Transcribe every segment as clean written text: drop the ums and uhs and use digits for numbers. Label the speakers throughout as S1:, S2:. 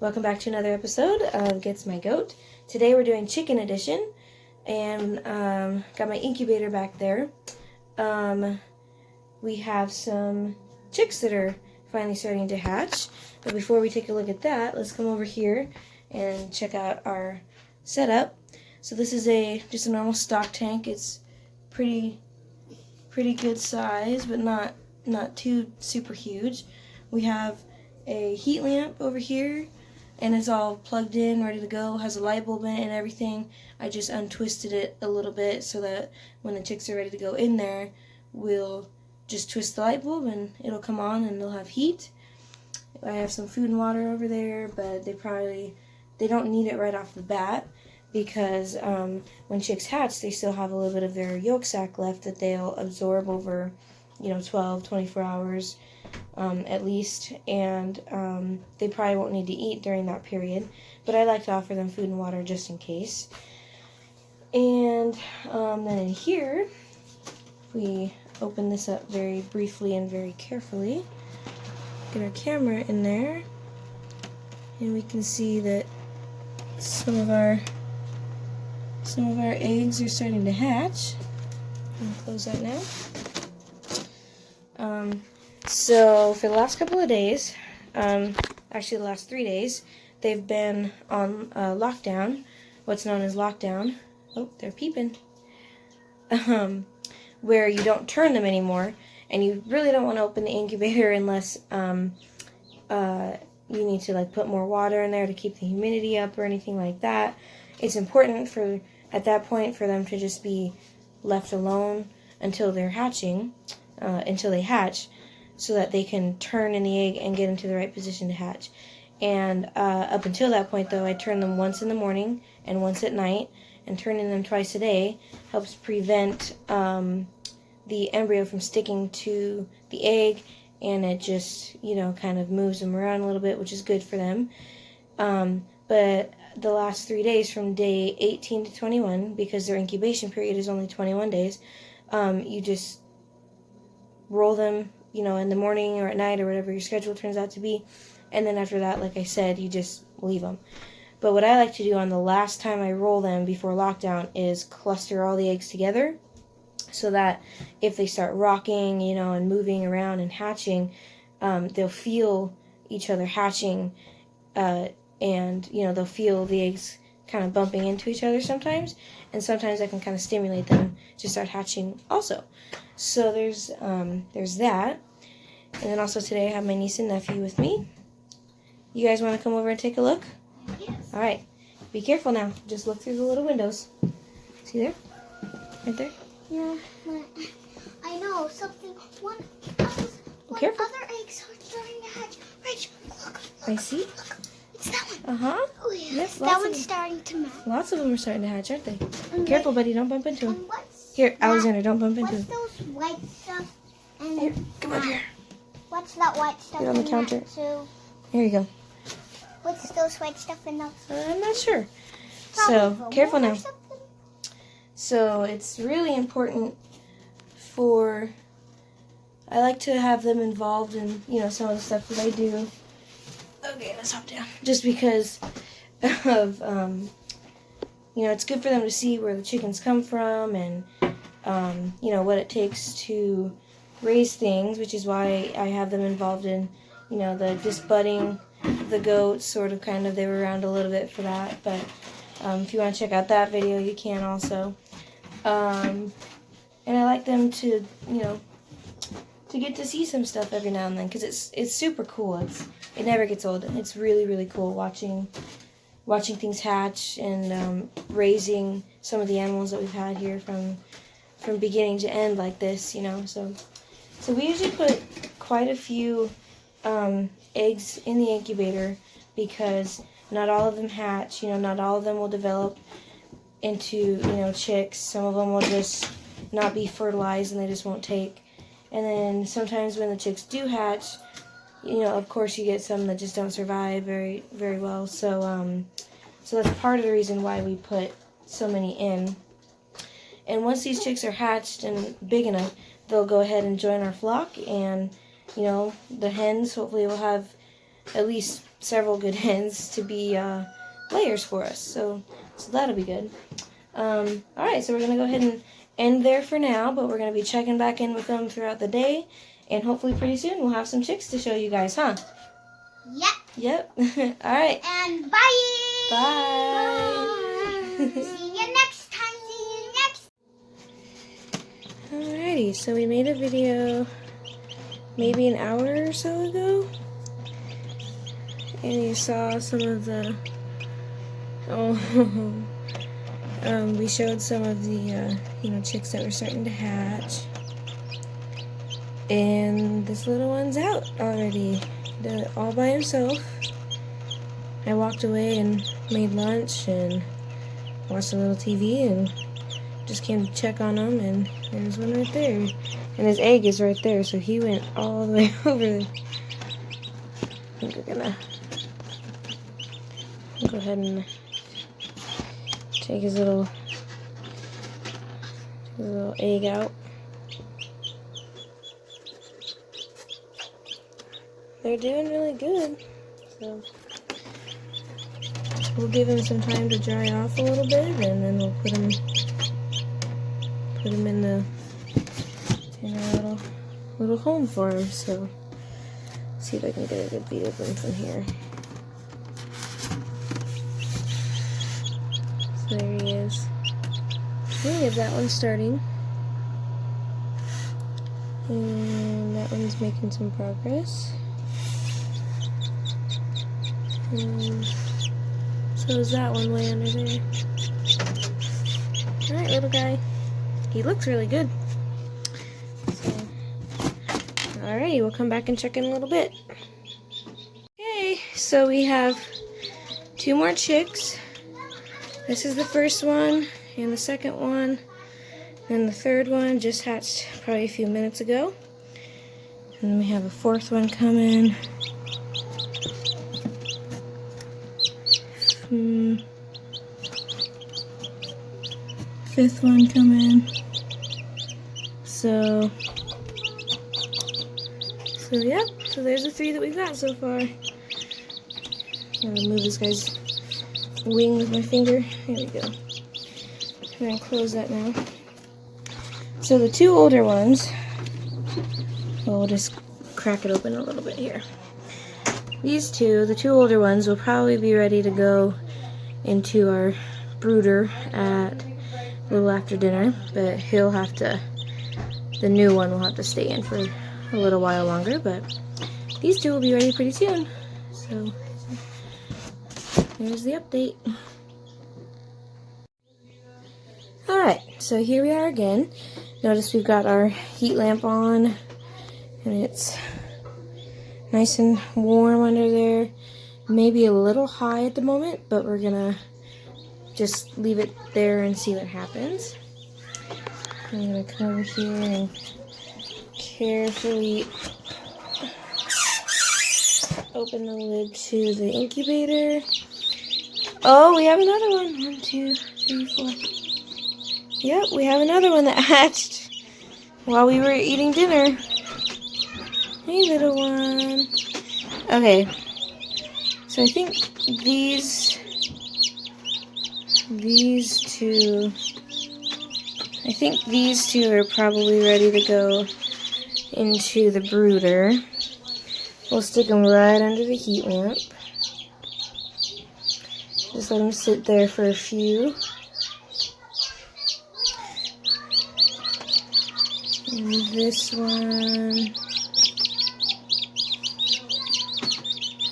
S1: Welcome back to another episode of Gets My Goat. Today we're doing chicken edition, and got my incubator back there. We have some chicks that are finally starting to hatch. But before we take a look at that, let's come over here and check out our setup. So this is just a normal stock tank. It's pretty good size, but not too super huge. We have a heat lamp over here, and it's all plugged in, ready to go. Has a light bulb in it and everything. I just untwisted it a little bit so that when the chicks are ready to go in there, we'll just twist the light bulb and it'll come on and they'll have heat. I have some food and water over there, but they don't need it right off the bat because when chicks hatch, they still have a little bit of their yolk sac left that they'll absorb over 12, 24 hours at least, and they probably won't need to eat during that period, but I like to offer them food and water just in case. And then in here, we open this up very briefly and very carefully, get our camera in there, and we can see that some of our eggs are starting to hatch. I'm going to close that now. So for the last couple of days, actually the last 3 days, they've been on lockdown, what's known as lockdown. Oh, they're peeping. Where you don't turn them anymore, and you really don't want to open the incubator unless you need to put more water in there to keep the humidity up or anything like that. It's important at that point for them to just be left alone until they're hatching, until they hatch, so that they can turn in the egg and get into the right position to hatch. And up until that point, though, I turn them once in the morning and once at night, and turning them twice a day helps prevent the embryo from sticking to the egg, and it just, kind of moves them around a little bit, which is good for them. But the last 3 days, from day 18 to 21, because their incubation period is only 21 days, you just roll them, in the morning or at night or whatever your schedule turns out to be. And then after that, like I said, you just leave them. But what I like to do on the last time I roll them before lockdown is cluster all the eggs together so that if they start rocking, and moving around and hatching, they'll feel each other hatching, and, they'll feel the eggs kind of bumping into each other sometimes, and sometimes I can kind of stimulate them to start hatching also. So there's that. And then also today I have my niece and nephew with me. You guys want to come over and take a look?
S2: Yes.
S1: All right. Be careful now. Just look through the little windows. See there? Right there?
S2: Yeah, I know something. One
S1: Careful.
S2: other eggs are starting to hatch. Rach, look.
S1: I see.
S2: Look. It's that one.
S1: Uh-huh.
S2: Oh, yeah.
S1: Yes,
S2: that one's starting to melt.
S1: Lots of them are starting to hatch, aren't they?
S2: And
S1: Careful, buddy. Don't bump into them.
S2: And what's
S1: Here,
S2: that?
S1: Alexander, don't bump into
S2: What's
S1: them.
S2: those white stuff? And
S1: Here, come up here.
S2: What's that white stuff
S1: Get on the
S2: in
S1: counter.
S2: that too?
S1: Here you go.
S2: What's those white stuff in those?
S1: I'm not sure.
S2: Probably
S1: So,
S2: foam
S1: careful
S2: or
S1: now.
S2: something.
S1: So, it's really important I like to have them involved in, some of the stuff that I do. Okay, let's hop down. Just because of, it's good for them to see where the chickens come from and, what it takes to raise things, which is why I have them involved in, the disbudding of the goats, sort of they were around a little bit for that. But if you want to check out that video, you can also. And I like them to, to get to see some stuff every now and then, because it's super cool. It never gets old. It's really, really cool watching things hatch and raising some of the animals that we've had here from beginning to end like this, So we usually put quite a few eggs in the incubator because not all of them hatch. Not all of them will develop into, chicks. Some of them will just not be fertilized and they just won't take. And then sometimes when the chicks do hatch, of course you get some that just don't survive very, very well. So that's part of the reason why we put so many in. And once these chicks are hatched and big enough, they'll go ahead and join our flock, and the hens hopefully will have at least several good hens to be layers for us. So that'll be good. Alright, so we're going to go ahead and end there for now, but we're going to be checking back in with them throughout the day, and hopefully pretty soon we'll have some chicks to show you guys, huh?
S2: Yep.
S1: Alright.
S2: And bye.
S1: Bye.
S2: See you next time.
S1: Alrighty, so we made a video maybe an hour or so ago, and you saw some of the we showed some of the chicks that were starting to hatch, and this little one's out already, all by himself. I walked away and made lunch and watched a little TV and just came to check on him, and there's one right there, and his egg is right there, so he went all the way over there. I think we're gonna go ahead and take his little egg out. They're doing really good, so we'll give him some time to dry off a little bit, and then we'll put him in our little home for him. So see if I can get a good view of him from here. So there he is. We have that one starting, and that one's making some progress. And so is that one way under there. Alright, little guy. He looks really good. So, alrighty, we'll come back and check in a little bit. Okay, so we have 2 more chicks. This is the first one, and the second one, and the third one just hatched probably a few minutes ago. And then we have a 4th one coming. 5th one coming. So yeah, so there's the 3 that we've got so far. I'm gonna move this guy's wing with my finger. There we go. I'm gonna close that now. So the 2 older ones, well, we'll just crack it open a little bit here. These 2, the 2 older ones, will probably be ready to go into our brooder at a little after dinner, but the new one will have to stay in for a little while longer, but these 2 will be ready pretty soon. So there's the update. Alright, so here we are again. Notice we've got our heat lamp on, and it's nice and warm under there. Maybe a little high at the moment, but we're gonna just leave it there and see what happens. I'm gonna come over here and carefully open the lid to the incubator. Oh, we have another one. 1, 2, 3, 4. Yep, we have another one that hatched while we were eating dinner. Hey, little one. Okay, so I think these 2 are probably ready to go into the brooder. We'll stick them right under the heat lamp. Just let them sit there for a few. And this one,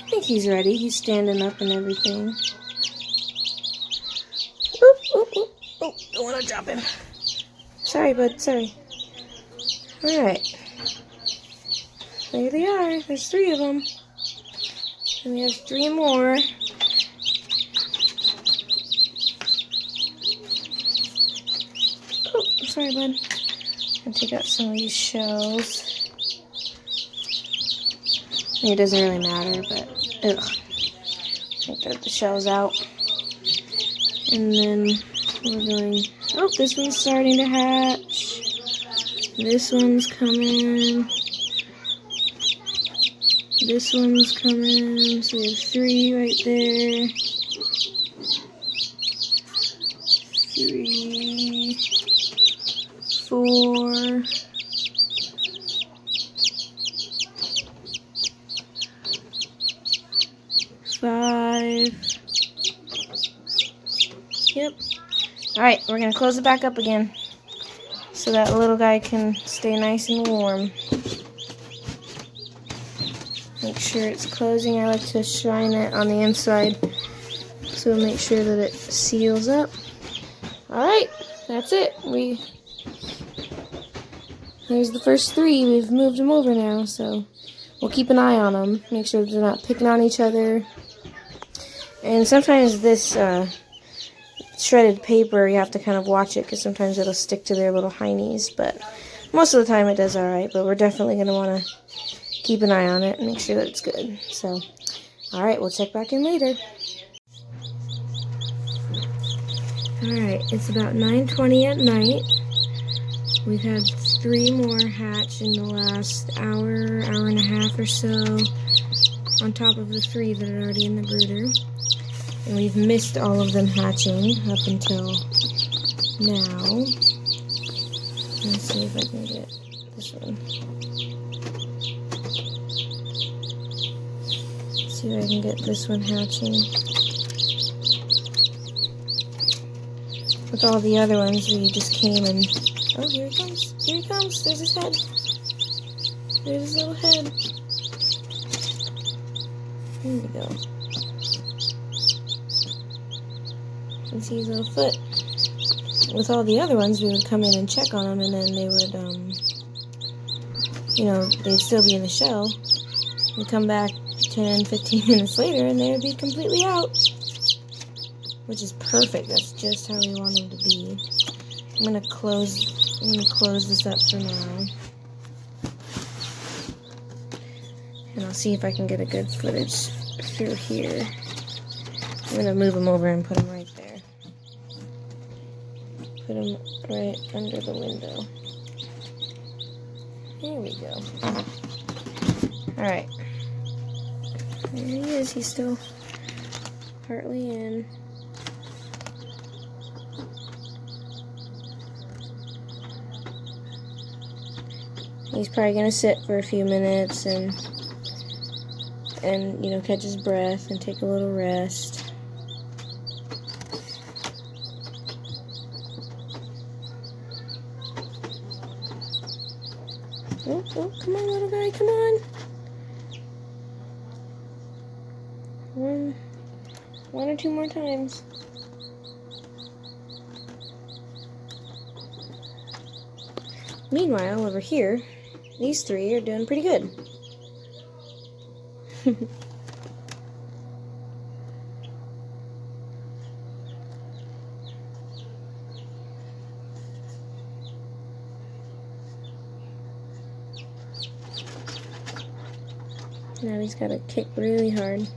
S1: I think he's ready. He's standing up and everything. Oop, oop, oop. Oh, don't want to drop him. Sorry, bud, sorry. Alright. There they are. There's 3 of them. And we have 3 more. Oh, sorry, bud. I'm gonna take out some of these shells. I mean, it doesn't really matter, but ugh. Take the shells out. And then we're going. Oh, this one's starting to hatch. This one's coming. this one's coming. So we have 3 right there. 3, 4. 5. Yep. Alright, we're going to close it back up again so that little guy can stay nice and warm. Make sure it's closing. I like to shine it on the inside so make sure that it seals up. Alright, that's it. There's the first 3. We've moved them over now, so we'll keep an eye on them. Make sure they're not picking on each other. And sometimes this shredded paper, you have to kind of watch it because sometimes it'll stick to their little heinies. But most of the time it does alright, but we're definitely going to want to keep an eye on it and make sure that it's good. So, alright, we'll check back in later. Alright, it's about 9:20 at night. We've had 3 more hatch in the last hour, hour and a half or so, on top of the 3 that are already in the brooder. And we've missed all of them hatching up until now. Let's see if I can get this one. Let's see if I can get this one hatching. With all the other ones, we just came and... Oh, here he comes. Here he comes. There's his head. There's his little head. Here we go. You can see his little foot. With all the other ones, we would come in and check on them, and then they would, they'd still be in the shell. We'd come back 10, 15 minutes later, and they would be completely out. Which is perfect. That's just how we want them to be. I'm gonna close this up for now. And I'll see if I can get a good footage through here. I'm gonna move them over and put them right there. Put them right under the window. Here we go. Alright. There he is. He's still partly in. He's probably gonna sit for a few minutes and catch his breath and take a little rest. Oh, come on, little guy, come on. One or 2 more times. Meanwhile, over here, these 3 are doing pretty good. Now he's got to kick really hard.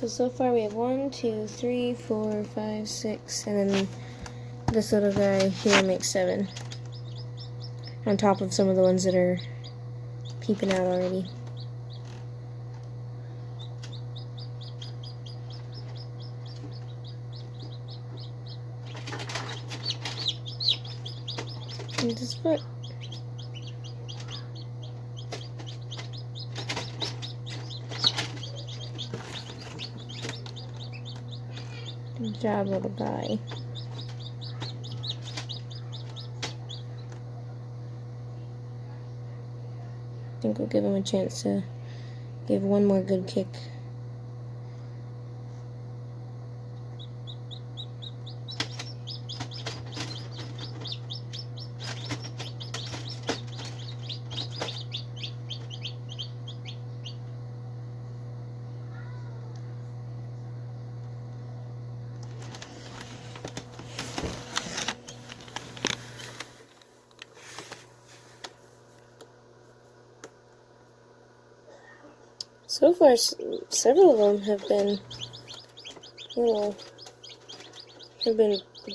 S1: So far we have 1, 2, 3, 4, 5, 6, and then this little guy here makes 7. On top of some of the ones that are peeping out already. And his foot. Good job, little guy. I think we'll give him a chance to give one more good kick. So far, several of them have been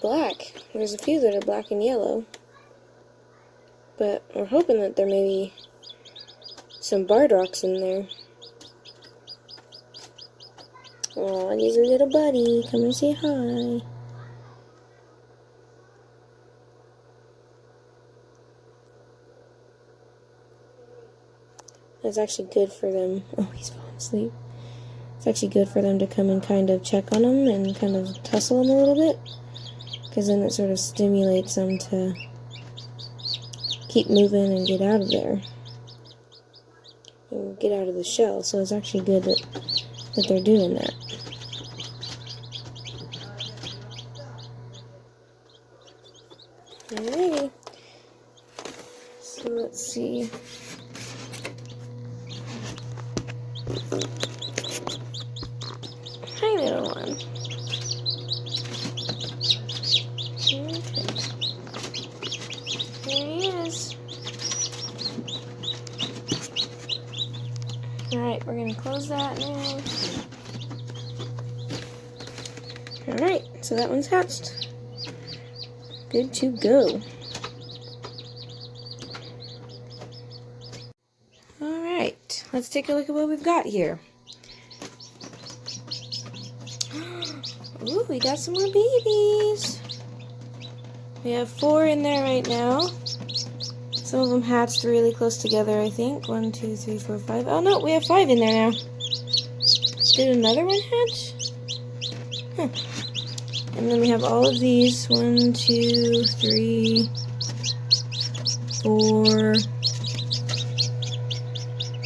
S1: black. There's a few that are black and yellow. But we're hoping that there may be some barred rocks in there. Oh, and he's a little buddy. Come and say hi. It's actually good for them. Oh, he's falling asleep. It's actually good for them to come and kind of check on them and kind of tussle them a little bit, because then it sort of stimulates them to keep moving and get out of there. And get out of the shell. So it's actually good that they're doing that. Alrighty. So let's see. Hi, little one. Okay. There he is. Alright, we're going to close that now. Alright, so that one's hatched. Good to go. Alright, let's take a look at what we've got here. Ooh, we got some more babies. We have 4 in there right now. Some of them hatched really close together, I think. 1, 2, 3, 4, 5. Oh no, we have 5 in there now. Did another one hatch? Huh. And then we have all of these. 1, 2, 3, 4,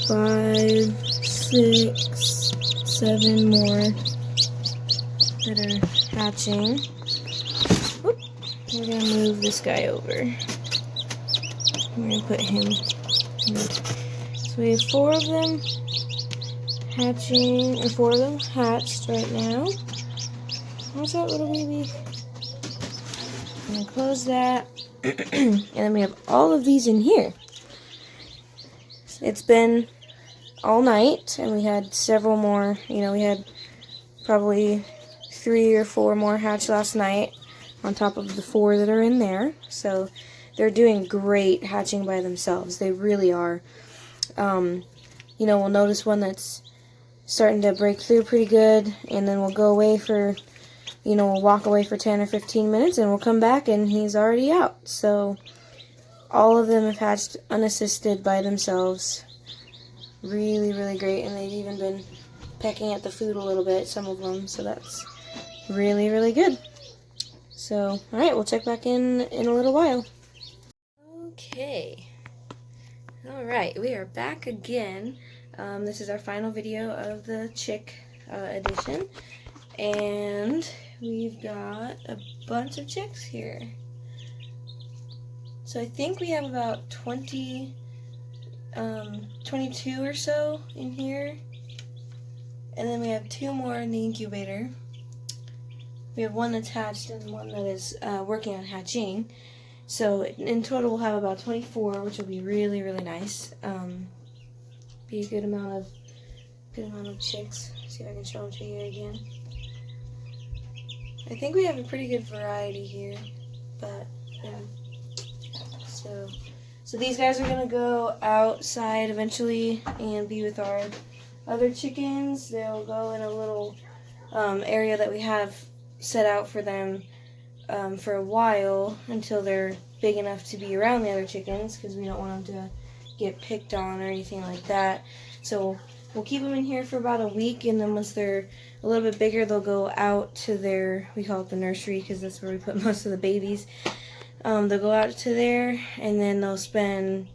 S1: 5, 6, 7 more that are hatching. Whoop. We're going to move this guy over. We're going to put him. So we have 4 of them hatching, or 4 of them hatched right now. What's that little baby? I'm going to close that. And then we have all of these in here. It's been all night, and we had several more. You know, we had probably 3 or 4 more hatch last night on top of the 4 that are in there. So they're doing great hatching by themselves. They really are. You know, we'll notice one that's starting to break through pretty good, and then we'll go away for, you know, we'll walk away for 10 or 15 minutes, and we'll come back, and he's already out. So all of them have hatched unassisted by themselves. Really, really great, and they've even been pecking at the food a little bit, some of them, so that's really, really good. So, alright, we'll check back in a little while. Okay. Alright, we are back again. This is our final video of the chick edition, and we've got a bunch of chicks here. So I think we have about 22 or so in here, and then we have 2 more in the incubator. We have 1 that's hatched and 1 that is working on hatching. So in total we'll have about 24, which will be really, really nice. Be a good amount of chicks. See if I can show them to you again. I think we have a pretty good variety here, but yeah. So these guys are gonna go outside eventually and be with our other chickens. They'll go in a little area that we have set out for them for a while until they're big enough to be around the other chickens, because we don't want them to get picked on or anything like that. So we'll keep them in here for about a week, and then once they're a little bit bigger, they'll go out to their, we call it the nursery because that's where we put most of the babies. They'll go out to there, and then they'll spend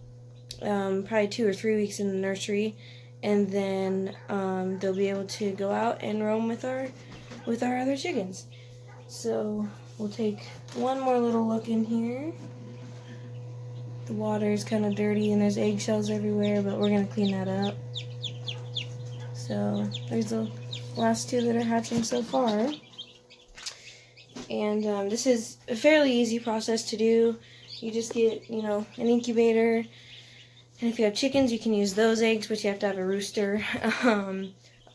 S1: probably 2 or 3 weeks in the nursery, and then they'll be able to go out and roam with our other chickens. So we'll take one more little look in here. The water is kind of dirty and there's eggshells everywhere, but we're going to clean that up. So there's the last 2 that are hatching so far. And this is a fairly easy process to do. You just get, you know, an incubator, And if you have chickens, you can use those eggs, but you have to have a rooster.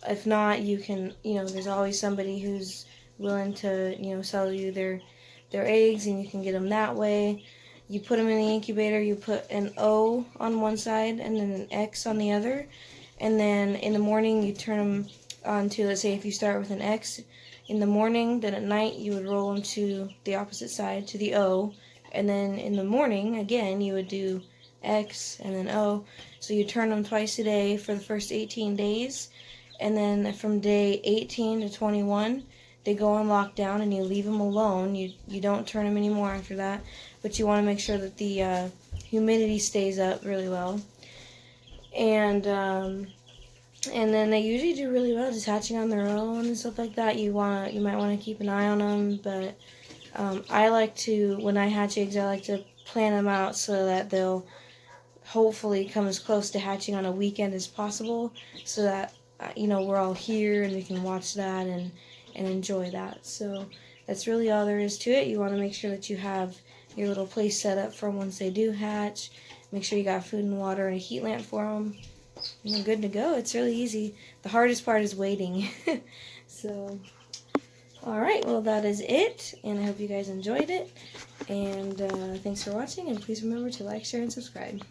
S1: If not, you can, there's always somebody who's willing to, sell you their eggs, and you can get them that way. You put them in the incubator, you put an O on one side and then an X on the other. And then in the morning, you turn them on to, let's say if you start with an X in the morning, then at night you would roll them to the opposite side, to the O. And then in the morning, again, you would do X and then O. So you turn them twice a day for the first 18 days. And then from day 18 to 21, they go on lockdown and you leave them alone. You don't turn them anymore after that. But you want to make sure that the humidity stays up really well. And then they usually do really well just hatching on their own and stuff like that. You might want to keep an eye on them, but I like to, when I hatch eggs, I like to plan them out so that they'll hopefully come as close to hatching on a weekend as possible, so that we're all here and we can watch that and enjoy that. So that's really all there is to it. You want to make sure that you have your little place set up for once they do hatch. Make sure you got food and water and a heat lamp for them. And you're good to go. It's really easy. The hardest part is waiting. So, alright, well that is it, and I hope you guys enjoyed it. And thanks for watching, and please remember to like, share, and subscribe.